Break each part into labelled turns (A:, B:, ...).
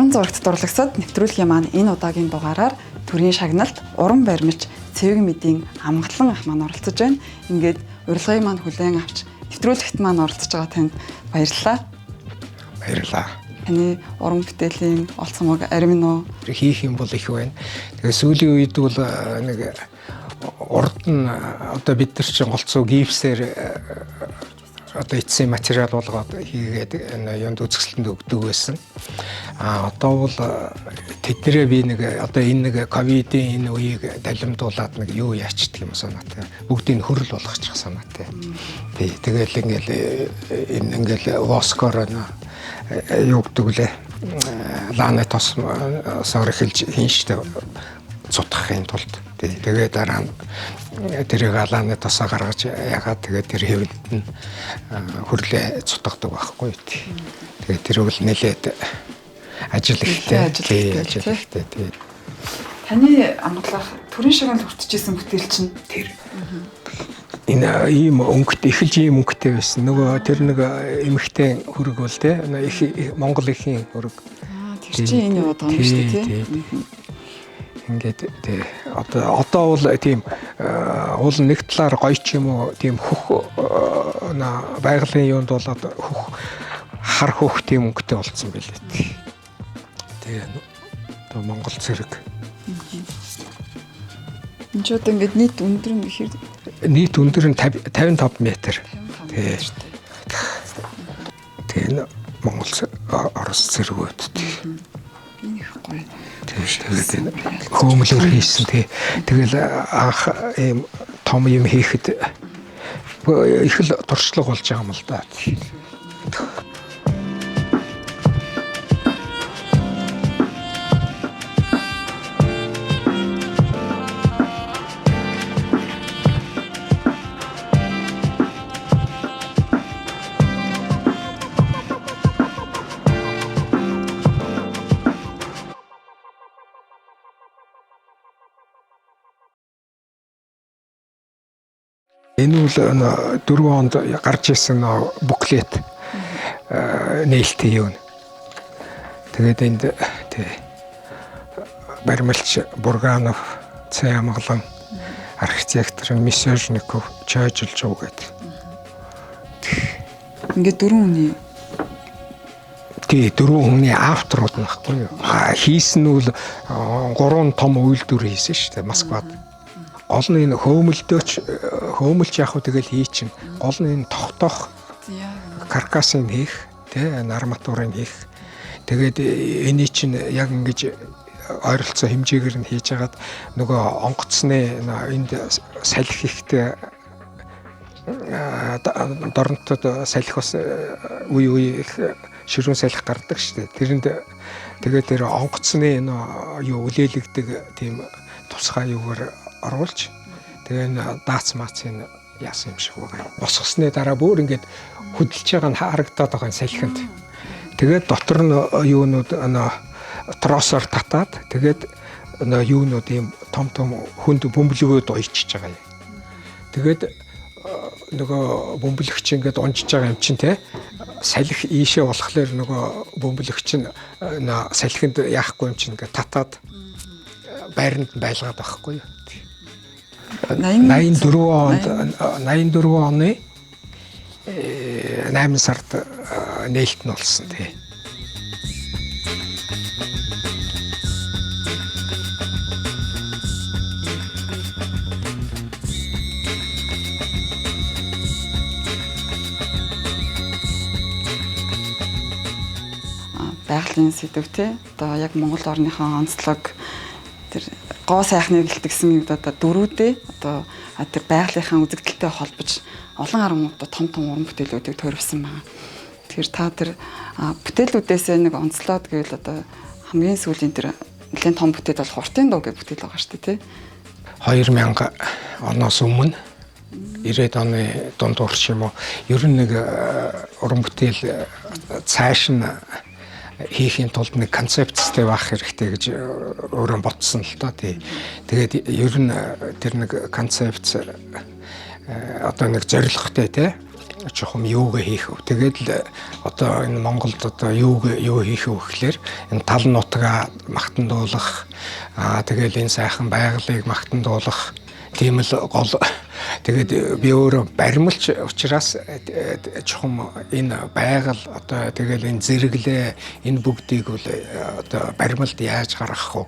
A: уран зурагт дурлагдсад нэвтрүүлгийн маань энэ удаагийн дугаараар төрийн шагналт, уран баримлж, цэвэг мэдийн амгалан ах маань оролцож байна. Ингээд урилгыг маань хүлээн авч нэвтрүүлэгт маань оролцож байгаа танд баярлалаа.
B: Баярлалаа.
A: Таны уран бүтээлийн олцмог арим нь
B: хийх юм бол их байна. Тэгээ сүүлийн үед бол нэг урд нь одоо бид нар чинь голцоо гипсээр одоо эцсийн материал болгоод хийгээд юунд үзэсгэлэнт өгдөг байсан. Одоо бол тэднэрээ би нэг одоо энэ нэг ковидын энэ үеийг далимдуулаад нэг юу яачдаг юм санаатай. Бүгдийг хөрөл болгочих санаатай. Тий. Тэгэл ингээл воскор юу гэдэг лээ. Лааны тосоор эхэлж хийн штэ цутгахын тулд. Тэгээд дараа нь тэрийг лааны тосоо гаргаж ягаад тэгээд тэр хэвэнд нь хөрлөө цутгадаг байхгүй. Тэгээд тэр үл нэлээд ажил ихтэй.
A: Таны амгалах төрийн шагнал хүртэж исэн бүтээл чинь
B: тэр. Энэ ийм өнгөтэй эхэлж ийм өнгөтэй байсан. Нөгөө тэр нэг эмхтэй хөрөг бол те их Монгол ихийн хөрөг.
A: Тэр чинь энэ яваад байгаа юм шүү дээ тий.
B: Ингээд тий одоо бол тийм уул нэг талаар гоё ч юм уу тийм хөх байгалийн юунд болоод хөх хар хөх тийм өнгөтэй болцсон байлээ тий. Тэгээ одоо Монгол цэрэг.
A: Энд ч одоо ингээд нийт өндөр нь ихэр
B: нийт өндөр нь 55 м. Тий. Тэгээ Монгол Орос цэргүүд тий.
A: Их гоё.
B: Тэгээд хөөмлөр хийсэн тий. Тэгэл анх ийм том юм хийхэд их л туршлага болж байгаа юм л да. Энэ бол 4 онд гарч ирсэн буклет нээлттэй юу. Тэгээд энд тий баримлч Бурганов, Цаямглан, архитектор Мисежников, Чойжилжов гэдэг.
A: Ингээд 4 хүний
B: тий 4 хүний авторууд нөхгүй юу. Хийсэн нь бол 3 том үйлдвэр хийсэн шүү дээ Москвад. Гол нь энэ хөөмөлч яг хөө тэгэл хий чин гол нь энэ тогтоох каркасыг хийх тий арматурыг хийх тэгээд эний чин яг ингэж ойролцоо хэмжээгээр нь хийж хагаад нөгөө онгоцны энд салхи ихтэй дорнотод салхи бас үе их ширүүн салхи гардаг шүү дээ. Тэрэнд тэгээд тэр онгоцны юу үлээлэгдэг тийм тусгай юугаар оруулж тэгээ даац маацын яасан юм шиг байгаа. Босгосны дараа бүр ингээд хөдөлж байгаа нь харагдаад байгаа салхинд. Тэгээд дотор нь юунууд тросоор татаад тэгээд юунууд ийм том хүнд бөмбөлгөөд уйчиж байгаа юм. Тэгээд нөгөө бөмбөлөгч ингээд унжиж байгаа юм чинь те салхи ийшээ болохлээр нөгөө бөмбөлөгч нь салхинд яахгүй юм чинь ингээд татаад байранд байлгаад байхгүй юу. 84 оны 8 сард нээлт нь болсон тий.
A: Байгалийн сэдв тий. Одоо яг Монгол орныхон онцлог тэр гоо сайхныг гэлтгсэн юм одоо дөрүүдээ одоо тэр байгалийнхаа үзэгдэлтэй холбож олон арга том уран бүтээлүүдийг төрөвсөн байна. Тэгэхээр та тэр бүтээлүүдээс нэг онцлоод гэвэл одоо хамгийн сүүлийн тэр нэлээд том бүтээл бол Хуртын дуу гэх бүтээл байгаа шүү дээ тий.
B: 2000 оноос өмнө 90-ад оны дундуур ч юм уу ер нь нэг уран бүтээл цааш нь хийхийн тулд нэг концепцтэй байх хэрэгтэй гэж өөрөө бодсон л доо тий. Тэгээд ер нь тэр нэг концепц одоо нэг зорилготой тий чухам юугаа хийх вэ? Тэгээд л одоо энэ Монголд одоо юу хийх вэ гэхээр энэ тал нутгаа магтандуулах, тэгээд энэ сайхан байгалыг магтандуулах тийм л гол. Тэгээд би өөрөө баримлч учраас чухам энэ байгаль одоо тэгэл энэ зэрэглээ энэ бүгдийг бол одоо баримлд яаж гаргах вэ?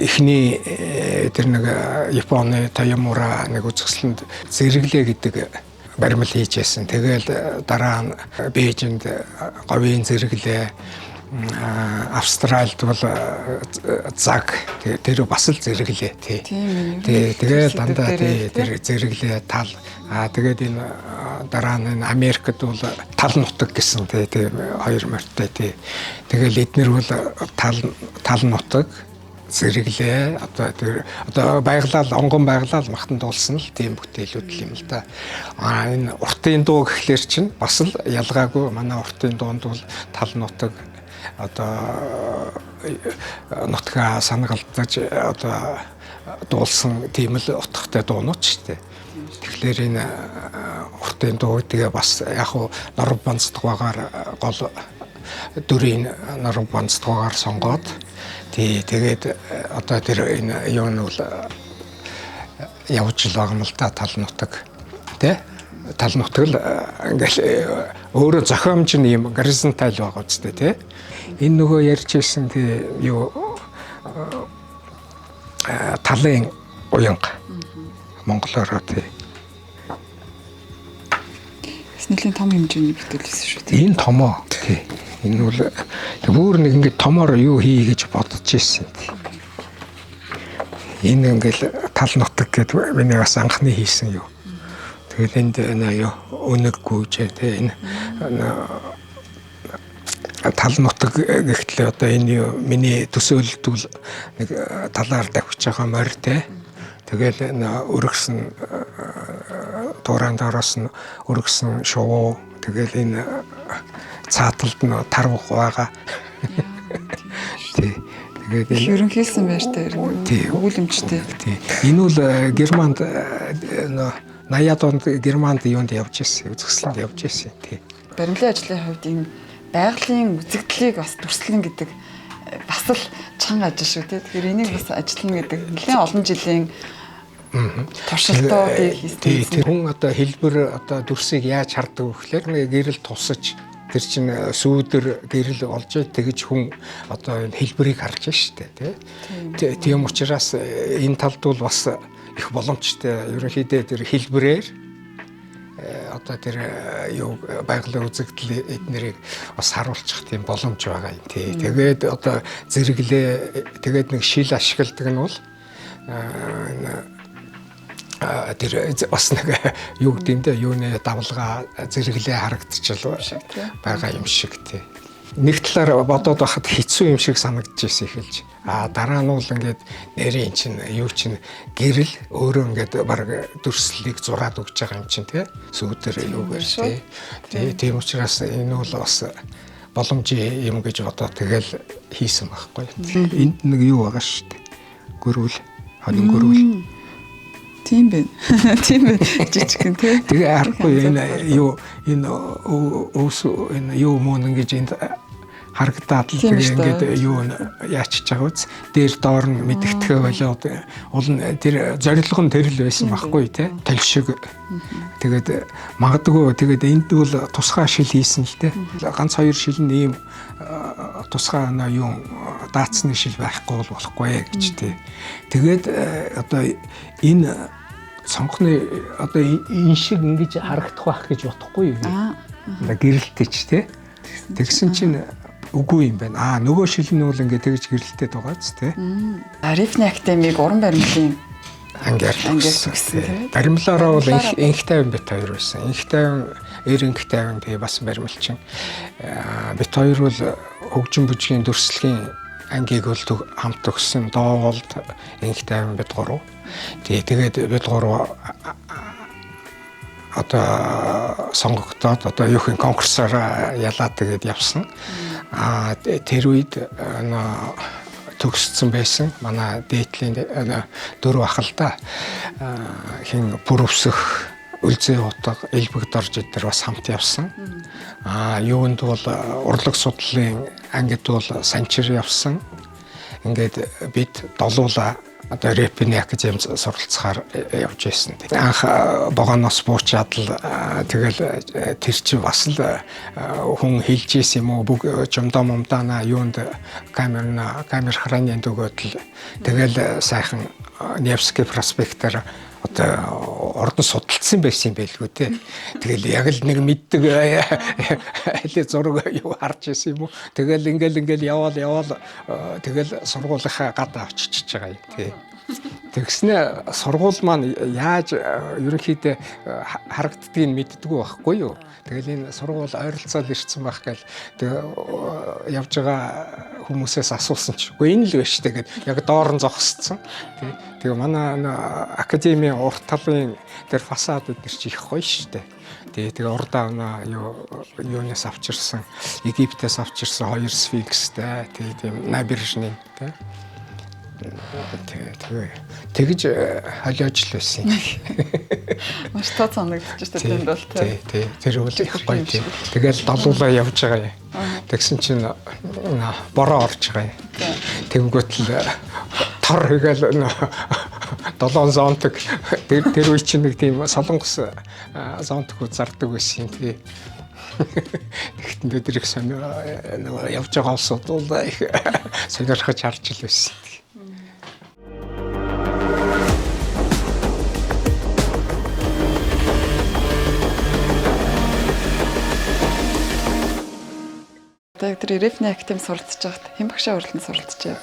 B: Эхний тэр нэг Японы Тоёмура нэг үзэсгэлэнд зэрэглээ гэдэг баримл хийж байсан. Тэгэл дараа нь Бээжинд говийн зэрэглээ, Австральд бол заг тэр бас л зэрэглээ тий. Тэгээд дандаа тэр зэрэглээ тал. Тэгээд энэ дараа нь Америкт бол тал нутаг гэсэн тий хоёр морьтой тий. Тэгэл эднэр бол тал нутаг зэрэглээ одоо байглал онгон байглал магтан дуулсан л тийм бүтээлүүд юм л да. Энэ уртын дуу гэхлээр чинь бас л ялгаагүй манай уртын дуунд бол тал нутаг одоо нутгаа санагалтаж одоо дуулсан тийм л утгатай дуунууд шүү дээ. Тэгэхээр энэ уртын дуу тэгээ бас яг хуу норов банцдгаагаар гол дүрийн норов банцдгаагаар сонгоод тэгээд одоо тэр энэ юу нь бол явж л байгаа юм л да тал нутаг тий. Тал нутаг л ингээл өөрөө зохиомж нь юм горизонталь байгаа үстэй тий. Энэ нөгөө ярьж ирсэн тий юу талын уянга монголоор тий.
A: Нэлийн том хэмжээний бүтээлсэн шүү дээ.
B: Энэ томоо тий. Энэ бол бүр нэг ингээд томоор юу хий гэж бодож ирсэн тий. Энэ ингээл тал нутаг гэдэг миний бас анхны хийсэн юу. Тэгээд энд юу өнөг гүйж тий энэ тал нутаг гэхдээ одоо энэ миний төсөөлөлдөл нэг талаар давхиж байгаа морь тий. Тэгэл өргөсөн туурайн доороос нь өргөсөн шувуу тэгэл энэ цааталд нь тарвах байгаа. Тий. Тэгээд
A: энэ ерөнхийлсэн байртай өгүүлэмжтэй.
B: Тий. Энэ бол Германд 80-аад онд Германд юунд явж ирсэн, үзэсгэлэнд явж ирсэн тий.
A: Баримлын ажлын хувьд энэ байгалийн үзэгдлийг бас дүрслэн гэдэг бас л чанга ажил шүү тий. Тэгэхээр энийг бас ажиллана гэдэг нэлээд олон жилийн туршилтуудыг хийсэн.
B: Тэр хүн одоо хэлбэр одоо дүрсийг яаж хардаг вэ гэхээр нэг гэрэл тусаж тэр чинь сүүдэр гэрэл олж тэгж хүн одоо энэ хэлбэрийг харж штэ тий. Тийм учраас энэ талд бол бас их боломжтой. Ерөнхийдөө тэр хэлбэрээр одоо тэр юу байгалийн үзэгдэл эднэрийг бас харуулчих тийм боломж байгаа юм тий. Тэгээд одоо зэрэглээ тэгээд нэг шил ашигладаг нь бол тэр бас нэг юу гэдэг нь юуны давлгаа зэрэглээ харагдчихл байгаа юм шиг тий. Нэг талаар бодоод байхад хэцүү юм шиг санагдчихсэн эхэлж. Дараа нь бол ингээд нэрийн чинь юу чинь гэрэл өөрөө ингээд баг дүрслэлийг зураад өгч байгаа юм чинь тий. Сүүдэр юугаар тий. Тийм учраас энэ бол бас боломжийн юм гэж бодоод тэгэл хийсэн байхгүй. Энд нэг юу байгаа шүү дээ. Гөрүүл, хонин гөрүүл.
A: Тийм бэ. Тийм бэ. Жижигхэн тий.
B: Тэгээ харахгүй энэ юу энэ энэ юу мөн ингэж энд харагдаад л тэгээ ингээд юу яачиж байгаа үз. Дээр доор нь мэдгэтгэе болоод уул нь тэр зорилго нь тэр л байсан байхгүй тий. Тал шиг. Тэгээд магадгүй тэгээд энд бол тусгай шил хийсэн л тий. Ганц хоёр шил нь ийм тусгай юу даацны шил байхгүй бол болохгүй гэж тий. Тэгээд одоо энэ сонгохны одоо энэ шиг ингэж харагдах байх гэж бодохгүй юу? Гэрэлтэй ч тий. Тэгсэн чинь үгүй юм байна. Нөгөө шил нь бол ингээд тэгж гэрэлтэй байгаа ч тий.
A: Рифны академиг уран баримлын
B: ангиар төгссөн. Баримлаараа бол инх тайван бит хоёр байсан. Инх тайван, инх тайван тий бас баримлчин. Бит хоёр бол хөгжин бүжгийн дүрслэгийн ангийг бол хамт төгссөн. Доолд инх тайван бит 3. Тэгээд бид 3 одоо сонгогдоод одоо юу хин конкурсаар ялаад тэгээд явсан. Тэр үед төгссөн байсан. Манай дээдлийн 4 ах л да. Хин бүрөвсөх Үлзий утга, Элбэг дорж эдгээр бас хамт явсан. Юунд бол урлаг судлалын ангид бол санчир явсан. Ингээд бид долуула одоо рэпний академид суралцахаар явж байсан. Анх богоноос буучаад л тэгэл тэр чи бас л хүн хэлж ийсэн юм уу бүх жумдаа момдаана юунд камер храаны дөгөөд л тэгэл сайхан Невский проспектээр одоо ордон судалсан байсан юм байлгүй те. Тэгэл яг л нэг мэддэг аль зураг юу харж байсан юм уу. Тэгэл ингээл яваал тэгэл сургуулийнхаа гадаа очиж байгаа юм те. Тэгснэ сургууль маань яаж ерөнхийдөө харагддгийг мэддэггүй байхгүй юу. Тэгэл энэ сургууль ойролцоол ирсэн байх гэл явж байгаа хүмүүсээс асуусан ч үгүй энэ л байж тэгээд яг доор нь зогсцсон. Тэгээ манай академийн урт талын тэр фасад эдгээр чи их гоё штэ. Тэгээ урдаа юунаас авчирсан, Египтээс авчирсан 2 сфинкстэй тийм набережный тэ. Тэгж холиож л байсан.
A: Маш тоо санагдчих шүү дээ тэнд бол
B: тий. Тэр үл их гоё тий. Тэгэл долуулаа явж байгаа юм. Тэгсэн чинь бороо орж байгаа юм. Тэнгүүт л тор хийгээл 7 зонтог тэр үе чинь нэг тийм солонгос зонтог зардаг байсан юм тий. Тэгтэн өдөр их сонио явж байгаа улсууд бол их сонирхож харж л байсан.
A: Тэр рэпний академи суралцж байхад хэн багшаа уралдан суралцж байв.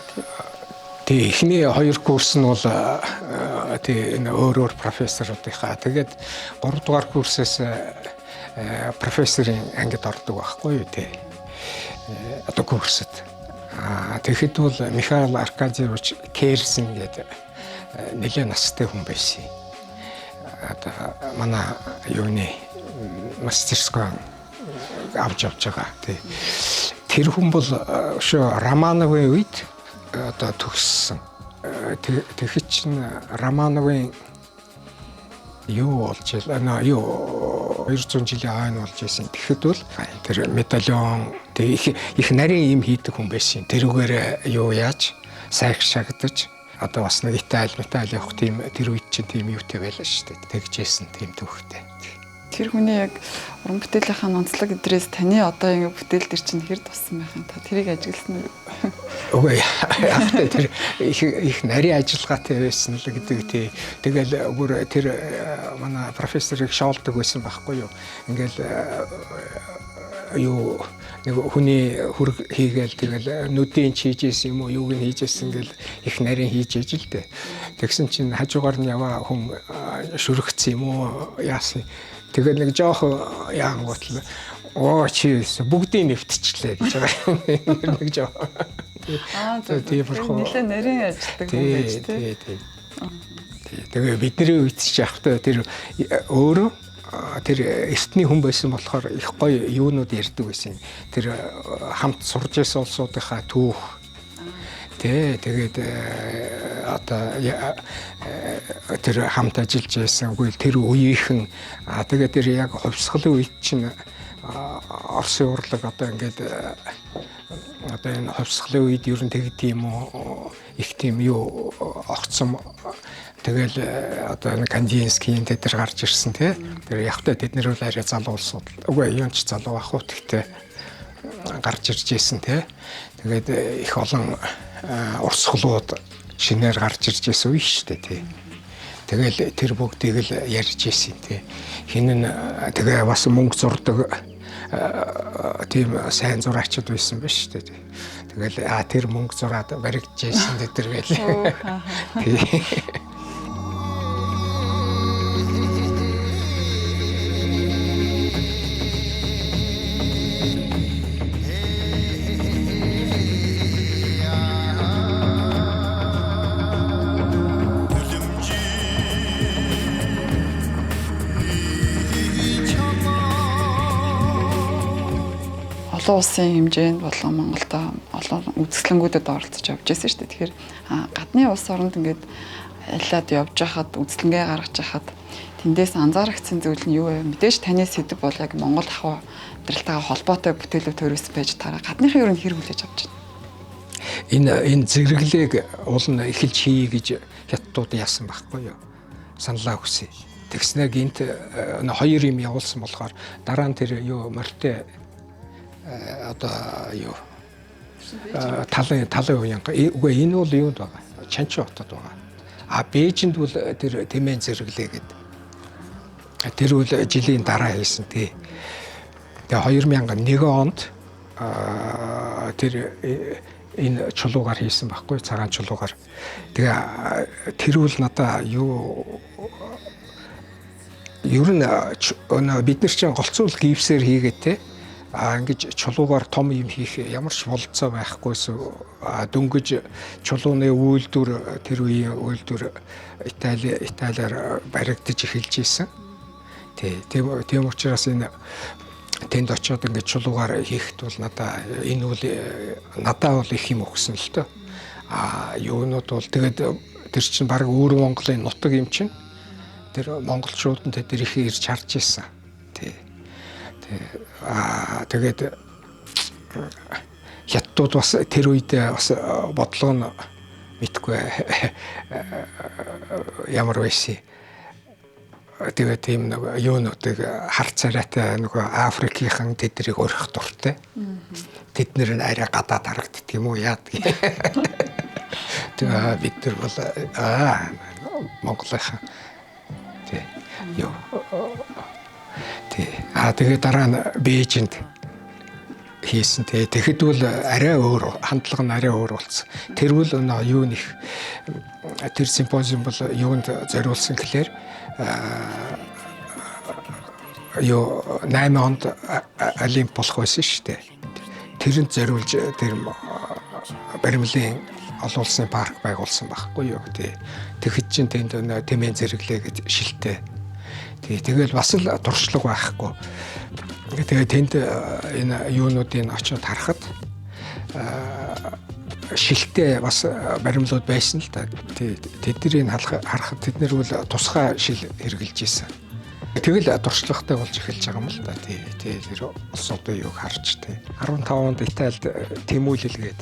B: Тэгээ эхний 2 курс нь бол тэгээ өөр профессоруудынхаа тэгээд 3 дугаар курсээс профессорын ангид ордог байхгүй юу тий. Одоо курсэд. Тэгэхэд бол Михаил Аркадьевич Керсин гэдэг нэлээд настай хүн байсан. Одоо манай юуны мастерской авч байгаа тий. Тэр хүн бол Романовын үед одоо төгссөн. Тэгэхэд чинь Романовын юу болж байна? 200 жилийн хойно болж байсан. Тэгэхэд бол тэр медальон их нарийн юм хийдэг хүн байсан. Тэрүүгээр юу яаж сайхшаагдаж одоо бас нэг Итали явах тийм тэр үед чинь тийм юутэй байлаа шүү дээ. Тэгжсэн тийм төвхтэй.
A: Тэр хүний яг уран бүтээлийнхаа онцлог эдрээс таны одоо ингэ бүтээл төр чинь хэр туссан байх юм та тэрийг ажигласан уу?
B: Үгүй тэр их нарийн ажиллагаатай байсан л гэдэг тий. Тэгэл бүр тэр манай профессорыг шоолдог байсан байхгүй юу. Ингээл юу нэг хүний хүрэг хийгээл тэгэл нүдийн хийжсэн юм уу юуг нь хийжсэн гэл их нарийн хийж ижил дээ. Тэгсэн чинь хажуугаар нь яваа хүн шүрэгцсэн юм уу яасан. Тэгээд нэг жоох яангуутл чи бүгдийг нэвтчихлээ гэж байгаа. Нэг жоох. Тийм болохоор
A: нэлээ нарийн ажилладаг хүн байж тий.
B: Тэгээ бидний үед ч явахдаа тэр өөрөө тэр эртний хүн байсан болохоор их гоё юунууд ярьдаг байсан. Тэр хамт сурж байсан улсуудынхаа түүх тэгээд одоо тэр хамт ажиллаж байсан үгүй тэр үеийнхэн тэгээд тэр яг хувьсгалын үед чинь Оросын урлаг одоо ингээд одоо энэ хувьсгалын үед ер нь тэгдэм юм уу их тийм юу огцом тэгэл одоо Кандинскийн тэдэр гарч ирсэн тий тэр явхдаа тэд нэр бол арай залуу улсууд үгүй юм ч залуу ах уу тэгтээ гарч ирж байсан тий тэгээд их олон урсгалууд шинээр гарч ирж байсан үе шүү дээ тий. Тэгэл тэр бүгдийг л ярьж байсан тий. Хин нь тэгээ бас мөнгө зурдаг тийм сайн зураачд байсан биш шүү дээ. Тэгэл тэр мөнгө зураад баригдж байсан дээр гээл. Тий.
A: Олон улсын хэмжээнд болон Монголда олон үзэсгэлэнгүүдэд оролцож явж байсан шүү дээ. Тэгэхээр гадны улс оронд ингээд ялаад явж хахад үзлэнгээ гаргаж хахад тэндээс анзаарчихсан зүйл нь юу вэ? Мэдээж таны сэдв бол яг Монгол ахуй амьдралтайгаа холбоотой бүтээлүүд төрөөс байж тараа гадныхан юу н хэр хүлээж авч байна.
B: Энэ зэрэглээг уул нь эхэлж хий гэж хятадууд яасан байхгүй юу? Саналаа өгсөн. Тэгснээр гинт хоёр юм явуулсан болохоор дараа нь тэр юу морьтой одоо юу талын уянга үгүй энэ бол юунд байгаа? Чанчи хотод байгаа. А Бээжинд бол тэр тэмээн зэрэглээ гэдэг. Тэр үл жилийн дараа хийсэн тий. Тэгээ 2001 онд тэр энэ чулуугаар хийсэн байхгүй цагаан чулуугаар. Тэгээ тэр үл надаа юу ер нь бид нар чинь голцуул гипсээр хийгээд те ингэж чулуугаар том юм хийх ямар ч болцоо байхгүйсэн дөнгөж чулууны үйлдвэр тэр үеийн үйлдвэр Италиар баригдаж эхэлж ийсэн. Тийм учраас энэ тэнд очиод ингэж чулуугаар хийхэд бол надаа бол их юм өгсөн л тоо. Юунууд бол тэгээд тэр чинь баг өөр Монголын нутаг юм чинь. Тэр монголчууд нь тэр их ирж харж ийсэн. Тэгээд хятадууд бас тэр үед бас бодлого нь мэдгүй ямар байсан. Тэгээд тийм нэг юунуудыг хар царайтай нөгөө Африкийнхан тэднийг өрөх дуртай. Тэд нэр нь арай гадаад харагддаг юм уу яадаг. Тэгээд бид нар бол Монголынхан юу тэгээд дараа нь Бээжинд хийсэн. Тэгэхэд бол арай өөр хандлага нь арай өөр болсон. Тэр бол юу нэх тэр симпозиум бол юунд зориулсан гэхээр юу 8 онд Олимп болох байсан шүү дээ. Тэрэнд зориулж тэр баримлын олон улсын парк байгуулсан байхгүй юу. Тэгэхэд чинь тэнд тэмээн зэрэглээ гэж шилтээ. Тэгэл бас л туршлага байхгүй. Тэгээ тэнд энэ юунуудыг очиод харахад шилтээ бас баримлууд байсан л та. Тэднийг харахад тэд нар бол тусгай шил хэрглэж ийсэн. Тэгэл туршлагатай болж эхэлж байгаа юм л да. Тэр улсуудын юг харж 15 онд Италид тэмүүлэлгээд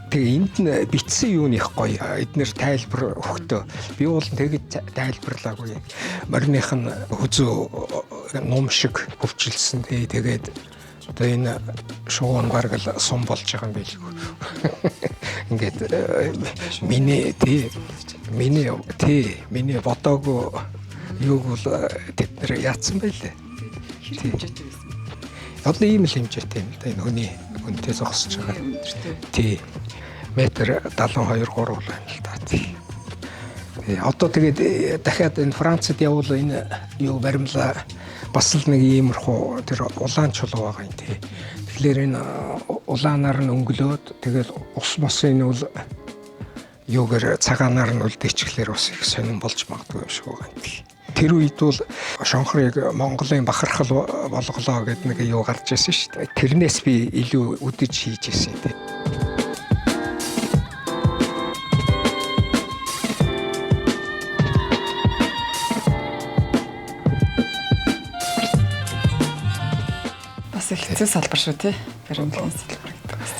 B: тэгээ энд нь битсэн юу нэх гоё. Эднэр тайлбар өгтөө. Би бол тэгэд тайлбарлаагүй. Мориных нь хүзүү ном шиг хөвчлсөн. Тэгээд одоо энэ шугуун бараг л сум болж байгаа юм билгүй. Ингээд миний бодоогүй юуг бол тэд нар яатсан байлээ.
A: Хэр хэмжээтэй байсан бэ?
B: Одоо ийм л хэмжээтэй юм л да. Энэ хүнтэй зогсож байгаа. Метр 72 3 байна л да. Одоо тэгээд дахиад энэ Францад явбал энэ юу баримлаа бас л нэг иймэрхүү тэр улаан чулуу байгаа юм тий. Тэгэхээр энэ улаанаар нь өнгөлөөд тэгэл ус мосын нь бол юугаар цагаанаар нь үлдээчихлээр бас их сонирн болж магадгүй юм шиг байгаа юм тий. Тэр үед бол шонхрыг Монголын бахархал болголоо гэдэг нэг юу гарч ирсэн шүү дээ. Тэрнээс би илүү үдэж хийж ирсэн тий.
A: Хэцүү салбар шүү тий. Баримлын салбар гэдэг бас.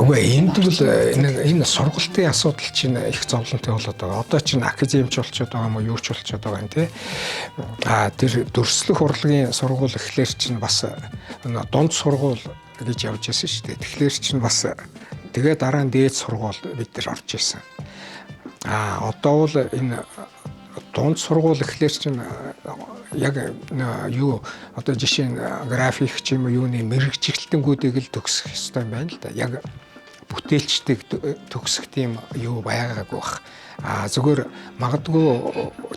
B: Үгүй энд бол энэ сургалтын асуудал чинь их зовлонтой болоод байгаа. Одоо чинь академич болчиход байгаа юм уу, юу ч болчиход байгаа юм тий. Тэр дөрслөх урлагийн сургууль эхлэр чинь бас дунд сургууль гэж явж байсан шүү дээ. Тэгэхээр чинь бас тэгээ дараа нь дээд сургууль бид нар орж исэн. Одоо бол энэ дунд сургууль эхлэр чинь яг юу одоо жишээ нь график ч юм уу юуны мэрэгчлэлтэнгүүдийг л төгсөх ёстой юм байна л да. Яг бүтээлчдэг төгсөх тийм юу байгаагүй бах. Зүгээр магадгүй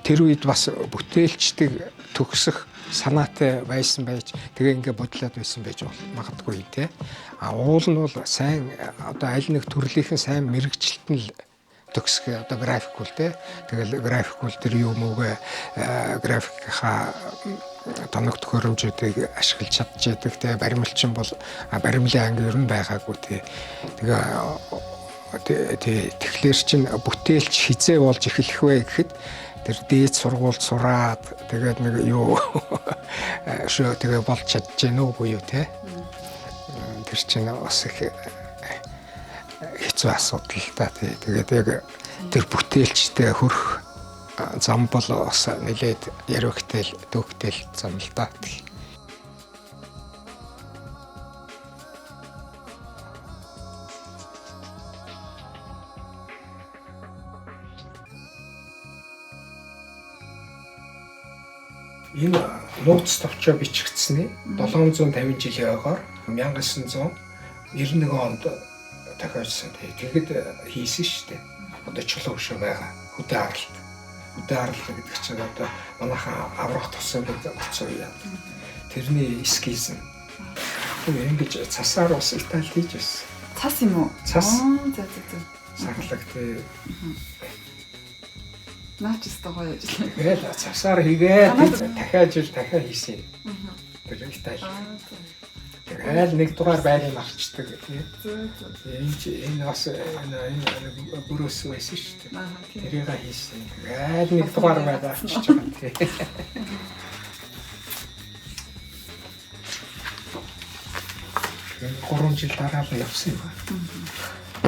B: тэр үед бас бүтээлчдэг төгсөх санаатай байсан байж тэгээ ингээ бодлоод байсан байж магадгүй тий. Уул нь бол сайн одоо аль нэг төрлийнхэн сайн мэрэгчлэлтэн л төгсөх одоо график үл те. Тэгэл график үл тэр юу мөөгөө графикийнхаа тоног төхөөрөмжүүдийг ашиглаж чадчихдаг те. Баримлчин бол баримлын анги ер нь байгаагүй те. Тэгээ тэгэхээр чин бүтээлч хизээ болж эхлэх вэ гэхэд тэр дээд сургуульд сураад тэгээд нэг юу шөө тэгээ болж чадж гэнэ үгүй юу те. Тэр чин бас их хэцүү асуудал та тэгээд яг тэр бүтээлчтэй хөрөх зам бол бас нэлээд яригтэл төвхтэл зам л да. Энэ нууц товчоо бичигдсэний 750 жилийн ойгоор 1991 онд тохиолдсон. Тэгэхэд хийсэн шүү дээ. Одоо чулуу өшөө байгаа. Хөдөө аралт. Хөдөө аралт гэдэг чинь одоо манайхан аврах тусан гэдэг утсан юм. Тэрний эскиз нь. Ингэж цасаар ус Итали хийж байсан.
A: Цас юм уу?
B: Цас.
A: За.
B: Сарлаг тий.
A: Наач өстө гоё ажил.
B: Тэгэл цасаар хийгээд дахиад хийсэн юм. Тэр Итали. Тэгэл нэг дугаар байрыг авчдаг тий. Энэ бас энэ бүрөөс байсан шүү дээ. Тэрийг хийсэн. Тэгэл нэг дугаар байрыг авчиж байгаа тий. Энэ 3 жил дараа л явсан юм байна.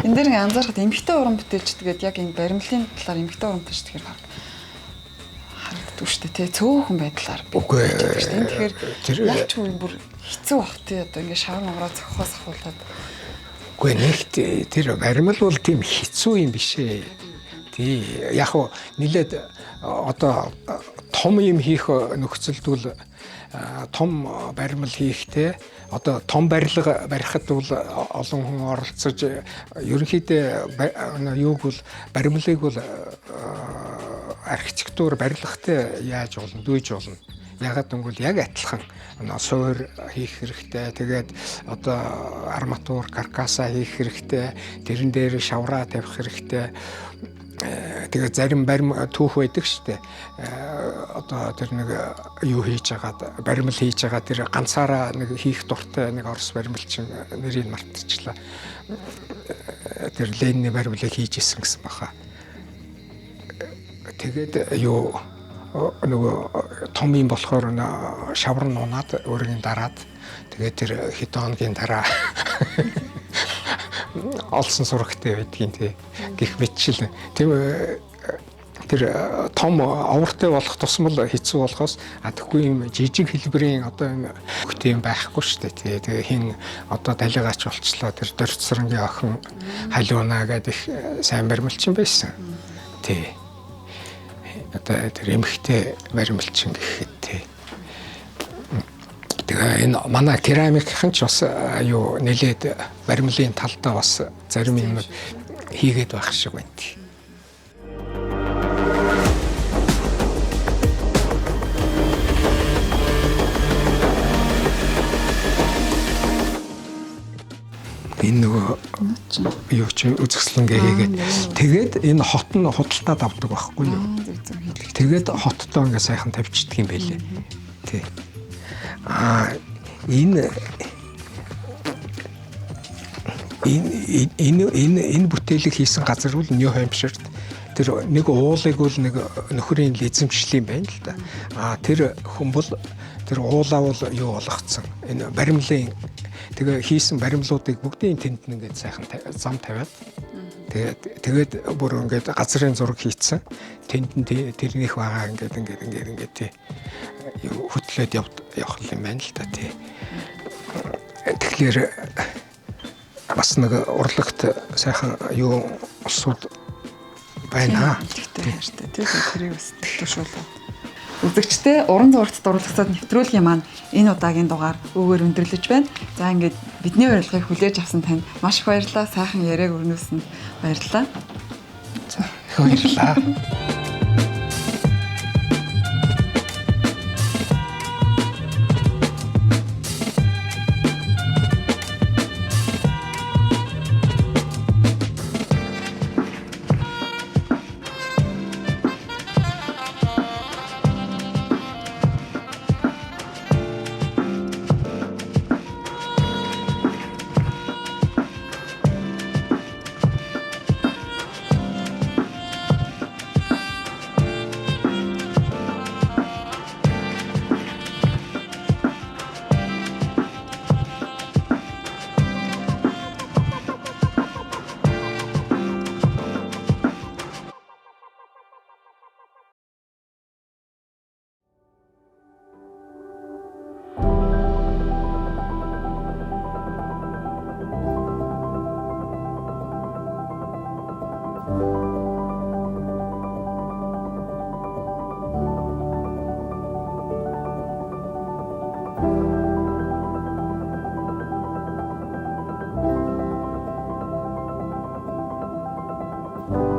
A: Энд дээр ингээ анзаархад эмгтэй уран бүтээлч тэгээд яг энэ баримлын талаар эмгтэй уран бүтээлч тэгэхээр харагддаг шүү дээ тий. Цөөхөн байдлаар.
B: Үгүй
A: тэгэхээр яг ч бүр хэцүү бах тий. Одоо ингээ шавар ногроо зохихоос ахуулаад.
B: Үгүй нэгт тэр баримл бол тийм хэцүү юм биш ээ. Тий. Яг уу нилээд одоо том юм хийх нөхцөлд бол том баримл хийхтэй одоо том барилга барихад бол олон хүн оролцож ерөнхийдөө юуг бол баримлыг бол архитектур барилгатай яаж болно дүүж болно. Ягаад гэвэл яг адилхан суур хийх хэрэгтэй. Тэгээд одоо арматур каркаса хийх хэрэгтэй. Тэрэн дээр шавраа тавих хэрэгтэй. Тэгээд зарим барим түүх байдаг штэ. Одоо тэр нэг юу хийж байгаад баримл хийж байгаа тэр ганцаараа нэг хийх дуртай нэг орос баримлчин нэрийг мартчихлаа. Тэр Ленины баримлыг хийж исэн гэсэн баха. Тэгээд юу нөгөө том юм болохоор шавар нь унаад өөрийн дараад тэгээд тэр хэдэн хоногийн дараа олсон сурагтай байдгийн тий. Гэх мэтчил тийм тэр том авартай болох тусмал хэцүү болохоос тэгэхгүй юм жижиг хэлбэрийн одоо юм хөтөм байхгүй шүү дээ. Тэгээ хин одоо далигач болчлоо тэр дөрцсөрөнгийн охин халиуна гэдэг их сайн баримлчин байсан. Тий. Одоо тэр эмхтэй баримлчин гэхэд тий. Тэгээ энэ манай керамикийн ч бас юу нэлээд баримлын талдаа бас зарим юм хийгээд байх шиг байна. Энэ нөгөө юу ч үзэсгэлэнгээ хийгээд тэгээд энэ хот нь худалдаад авдаг байхгүй юу? Тэгээд хоттоо ингээ сайхан тавьчихдаг юм байлээ. Тий. Энэ бүтээлийг хийсэн газар бол Нью Хэмпширт тэр нэг уулыг бол нэг нөхрийн эзэмшил юм байна л да. Тэр хүн бол тэр уулаа бол юу болгоцсон. Энэ баримлын тэгээ хийсэн баримлуудыг бүгдийн тэнд нэгээд сайхан зам тавиад тэгээд бүр ингээд газрын зураг хийцэн тэнд нь тэрнийх байгаа ингээд тий хөтлөөд явах юм байна л да тий. Тэгэхээр бас нэг урлагт сайхан юу усууд байна.
A: Тий тэрийг бас төшөөлөө. Үзэгчтэй уран зурагт дурлагдсад нэвтрүүлгийн маань энэ удаагийн дугаар өвгөр өндөрлөж байна. За ингээд бидний урилгыг хүлээж авсан танд маш их баярлалаа. Сайхан яриаг өрнүүлсэнд баярлалаа.
B: За баярлалаа.
A: байна.